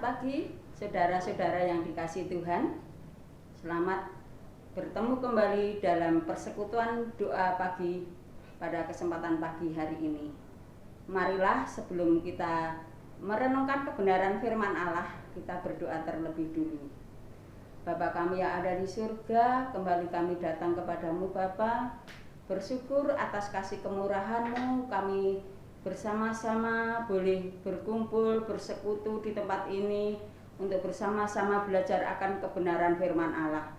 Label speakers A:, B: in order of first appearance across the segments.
A: Selamat pagi, saudara-saudara yang dikasihi Tuhan. Selamat bertemu kembali dalam persekutuan doa pagi pada kesempatan pagi hari ini. Marilah sebelum kita merenungkan kebenaran firman Allah, kita berdoa terlebih dulu. Bapa kami yang ada di surga, kembali kami datang kepadamu Bapa, bersyukur atas kasih kemurahan-Mu. Kami bersama-sama boleh berkumpul, bersekutu di tempat ini untuk bersama-sama belajar akan kebenaran firman Allah.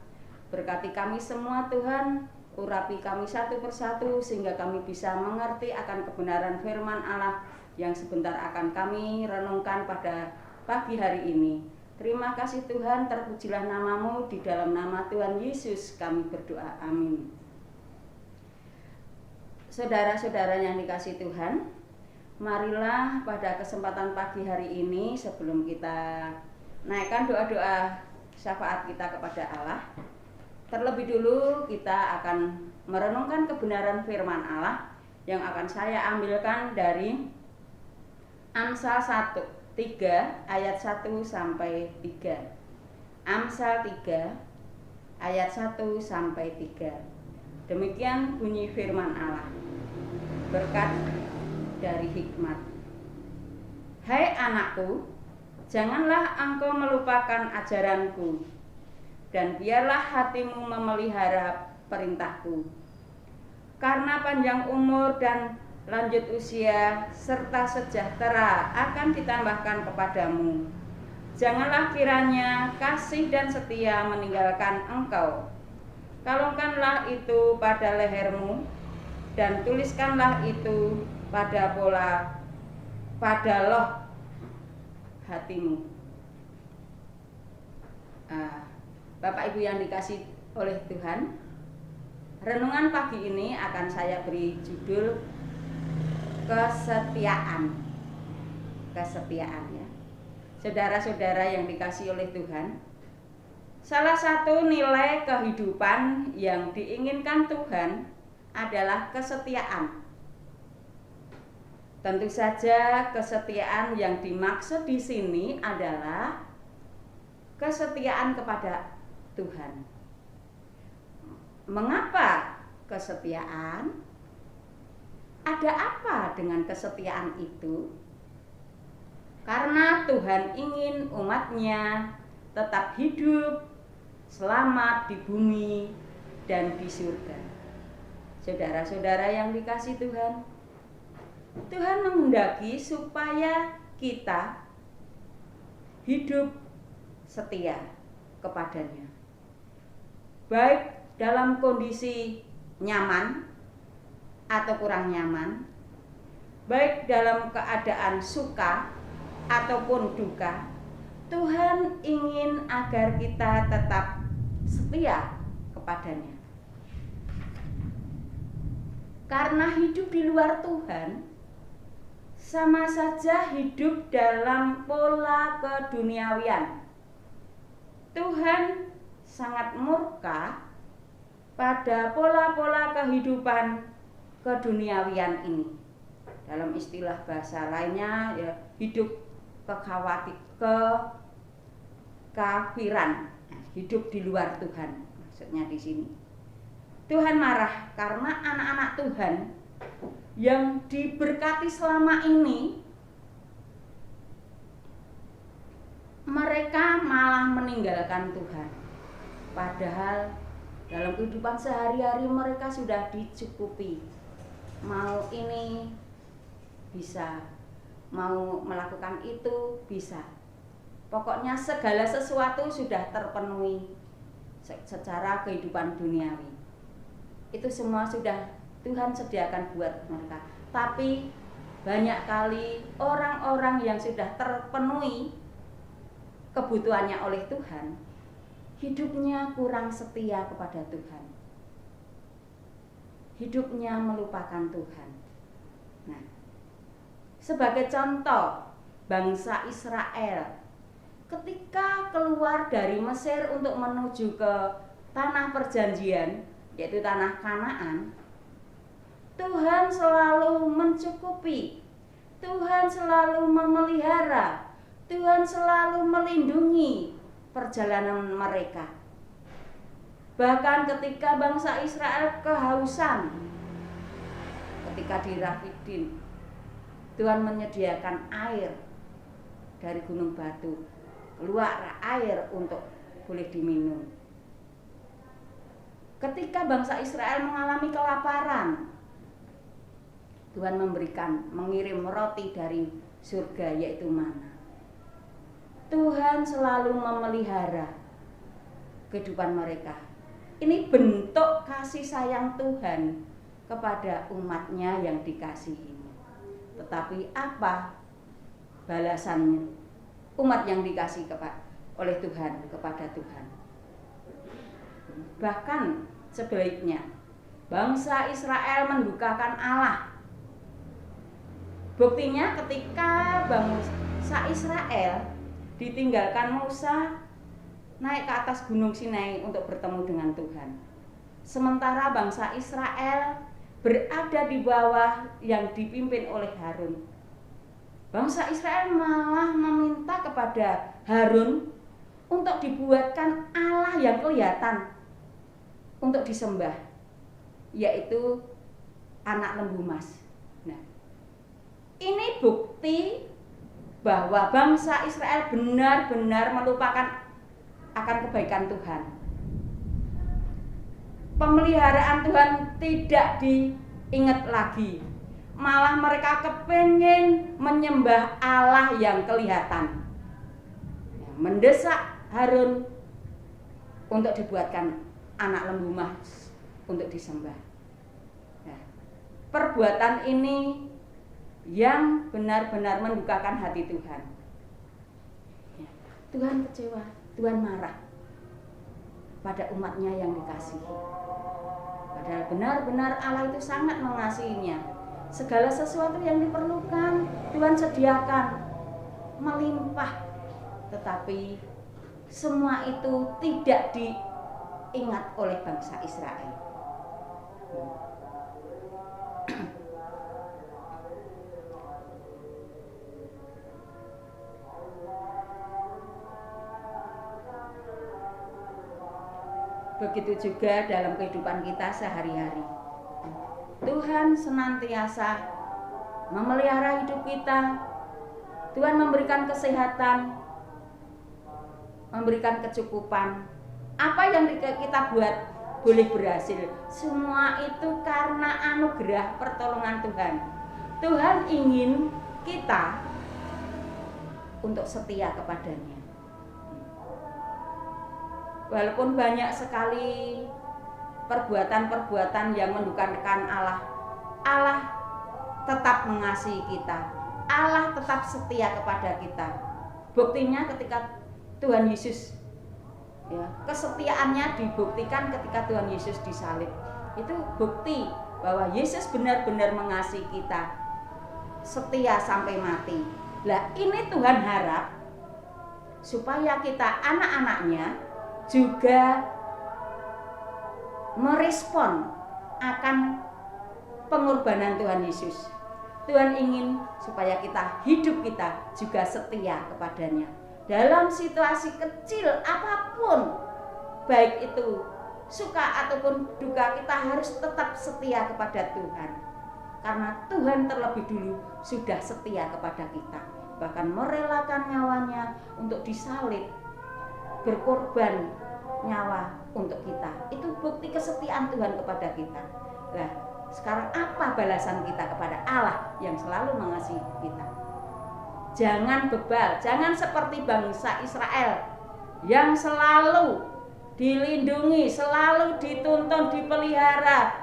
A: Berkati kami semua Tuhan, urapi kami satu persatu sehingga kami bisa mengerti akan kebenaran firman Allah yang sebentar akan kami renungkan pada pagi hari ini. Terima kasih Tuhan, terpujilah nama-Mu, di dalam nama Tuhan Yesus kami berdoa, amin. Saudara-saudara yang dikasihi Tuhan, marilah pada kesempatan pagi hari ini sebelum kita naikkan doa-doa syafaat kita kepada Allah, terlebih dulu kita akan merenungkan kebenaran firman Allah yang akan saya ambilkan dari Amsal 3 ayat 1 sampai 3. Amsal 3 ayat 1 sampai 3. Demikian bunyi firman Allah. Berkat dari hikmat. Hai anakku, janganlah engkau melupakan ajaranku, dan biarlah hatimu memelihara perintahku. Karena panjang umur dan lanjut usia serta sejahtera akan ditambahkan kepadamu. Janganlah kiranya kasih dan setia meninggalkan engkau. Kalungkanlah itu pada lehermu, dan tuliskanlah itu pada loh hatimu. Bapak Ibu yang dikasih oleh Tuhan, renungan pagi ini akan saya beri judul kesetiaan. Kesetiaan ya. Saudara-saudara yang dikasih oleh Tuhan, salah satu nilai kehidupan yang diinginkan Tuhan adalah kesetiaan. Tentu saja kesetiaan yang dimaksud di sini adalah kesetiaan kepada Tuhan. Mengapa kesetiaan? Ada apa dengan kesetiaan itu? Karena Tuhan ingin umat-Nya tetap hidup, selamat di bumi dan di surga. Saudara-saudara yang dikasihi Tuhan, Tuhan menghendaki supaya kita hidup setia kepadanya, baik dalam kondisi nyaman atau kurang nyaman, baik dalam keadaan suka ataupun duka. Tuhan ingin agar kita tetap setia kepadanya. Karena hidup di luar Tuhan sama saja hidup dalam pola keduniawian. Tuhan sangat murka pada pola-pola kehidupan keduniawian ini. Dalam istilah bahasa lainnya ya, hidup kekafiran, hidup di luar Tuhan. Maksudnya di sini. Tuhan marah karena anak-anak Tuhan yang diberkati selama ini mereka malah meninggalkan Tuhan. Padahal dalam kehidupan sehari-hari mereka sudah dicukupi. Mau ini bisa, mau melakukan itu bisa. Pokoknya segala sesuatu sudah terpenuhi secara kehidupan duniawi. Itu semua sudah Tuhan sediakan buat mereka. Tapi banyak kali orang-orang yang sudah terpenuhi kebutuhannya oleh Tuhan, hidupnya kurang setia kepada Tuhan. Hidupnya melupakan Tuhan. Nah, sebagai contoh, bangsa Israel ketika keluar dari Mesir untuk menuju ke tanah perjanjian, yaitu tanah Kanaan, Tuhan selalu mencukupi, Tuhan selalu memelihara, Tuhan selalu melindungi perjalanan mereka. Bahkan ketika bangsa Israel kehausan, ketika di Rafidim, Tuhan menyediakan air dari gunung batu, keluar air untuk boleh diminum. Ketika bangsa Israel mengalami kelaparan, Tuhan mengirim roti dari surga, yaitu mana. Tuhan selalu memelihara kehidupan mereka. Ini bentuk kasih sayang Tuhan kepada umatnya yang dikasihi. Tetapi apa balasannya umat yang dikasihi oleh Tuhan kepada Tuhan? Bahkan sebaliknya, bangsa Israel mendukakan Allah. Buktinya ketika bangsa Israel ditinggalkan Musa naik ke atas gunung Sinai untuk bertemu dengan Tuhan. Sementara bangsa Israel berada di bawah yang dipimpin oleh Harun. Bangsa Israel malah meminta kepada Harun untuk dibuatkan Allah yang kelihatan untuk disembah, yaitu anak lembu emas. Nah, ini bukti bahwa bangsa Israel benar-benar melupakan akan kebaikan Tuhan. Pemeliharaan Tuhan tidak diingat lagi. Malah mereka kepingin menyembah Allah yang kelihatan. Mendesak Harun untuk dibuatkan anak lembu emas untuk disembah. Nah, perbuatan ini yang benar-benar mendukakan hati Tuhan. Tuhan kecewa, Tuhan marah pada umatnya yang dikasihi. Padahal benar-benar Allah itu sangat mengasihinya. Segala sesuatu yang diperlukan Tuhan sediakan melimpah. Tetapi semua itu tidak diingat oleh bangsa Israel. Begitu juga dalam kehidupan kita sehari-hari. Tuhan senantiasa memelihara hidup kita. Tuhan memberikan kesehatan, memberikan kecukupan. Apa yang kita buat boleh berhasil. Semua itu karena anugerah pertolongan Tuhan. Tuhan ingin kita untuk setia kepadanya. Walaupun banyak sekali perbuatan-perbuatan yang mendukakan Allah, Allah tetap mengasihi kita. Allah tetap setia kepada kita. Buktinya ketika Tuhan Yesus, kesetiaannya dibuktikan ketika Tuhan Yesus disalib. Itu bukti bahwa Yesus benar-benar mengasihi kita, setia sampai mati. Lah ini Tuhan harap supaya kita anak-anaknya juga merespon akan pengorbanan Tuhan Yesus. Tuhan ingin supaya hidup kita juga setia kepadanya. Dalam situasi kecil apapun, baik itu suka ataupun duka, kita harus tetap setia kepada Tuhan. Karena Tuhan terlebih dulu sudah setia kepada kita. Bahkan merelakan nyawanya untuk disalib, berkorban nyawa untuk kita. Itu bukti kesetiaan Tuhan kepada kita. Nah, sekarang apa balasan kita kepada Allah yang selalu mengasihi kita? Jangan bebal, jangan seperti bangsa Israel yang selalu dilindungi, selalu dituntun, dipelihara,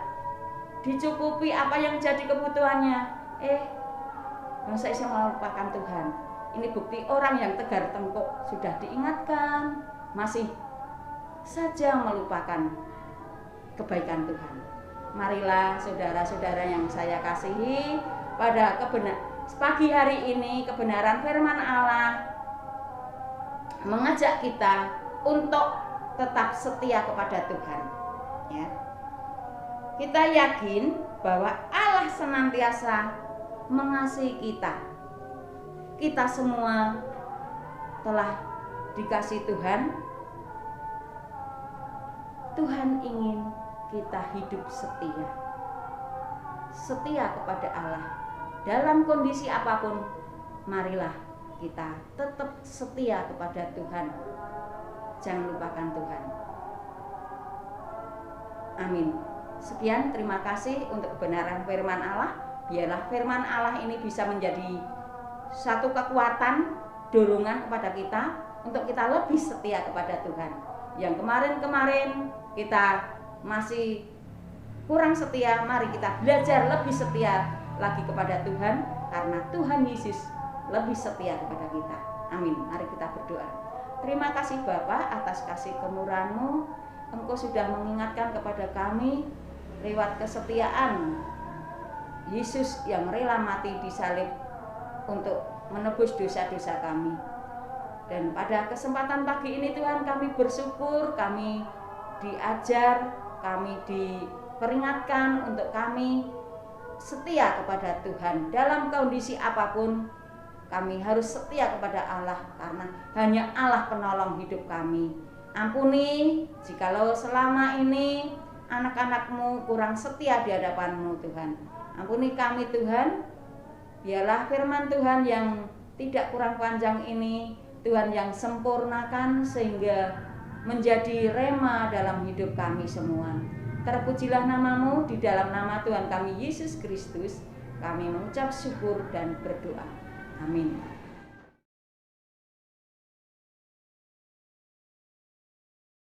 A: dicukupi apa yang jadi kebutuhannya. Bangsa Israel melupakan Tuhan. Ini bukti orang yang tegar tengkuk, sudah diingatkan, masih saja melupakan kebaikan Tuhan. Marilah saudara-saudara yang saya kasihi, pada pagi hari ini kebenaran firman Allah mengajak kita untuk tetap setia kepada Tuhan. Ya. Kita yakin bahwa Allah senantiasa mengasihi kita. Kita semua telah dikasih Tuhan, Tuhan ingin kita hidup setia. Setia kepada Allah. Dalam kondisi apapun, marilah kita tetap setia kepada Tuhan. Jangan lupakan Tuhan. Amin. Sekian, terima kasih untuk kebenaran firman Allah. Biarlah firman Allah ini bisa menjadi satu kekuatan, dorongan kepada kita untuk kita lebih setia kepada Tuhan. Yang kemarin-kemarin kita masih kurang setia, mari kita belajar lebih setia lagi kepada Tuhan, karena Tuhan Yesus lebih setia kepada kita. Amin. Mari kita berdoa. Terima kasih Bapa atas kasih kemurahan-Mu. Engkau sudah mengingatkan kepada kami lewat kesetiaan Yesus yang rela mati di salib untuk menebus dosa-dosa kami. Dan pada kesempatan pagi ini Tuhan, kami bersyukur, kami diajar, kami diperingatkan untuk kami setia kepada Tuhan. Dalam kondisi apapun, kami harus setia kepada Allah, karena hanya Allah penolong hidup kami. Ampuni jikalau selama ini anak-anak-Mu kurang setia di hadapan-Mu Tuhan. Ampuni kami Tuhan. Biarlah firman Tuhan yang tidak kurang panjang ini Tuhan yang sempurnakan sehingga menjadi rema dalam hidup kami semua. Terpujilah nama-Mu, di dalam nama Tuhan kami Yesus Kristus kami mengucap syukur dan berdoa. Amin.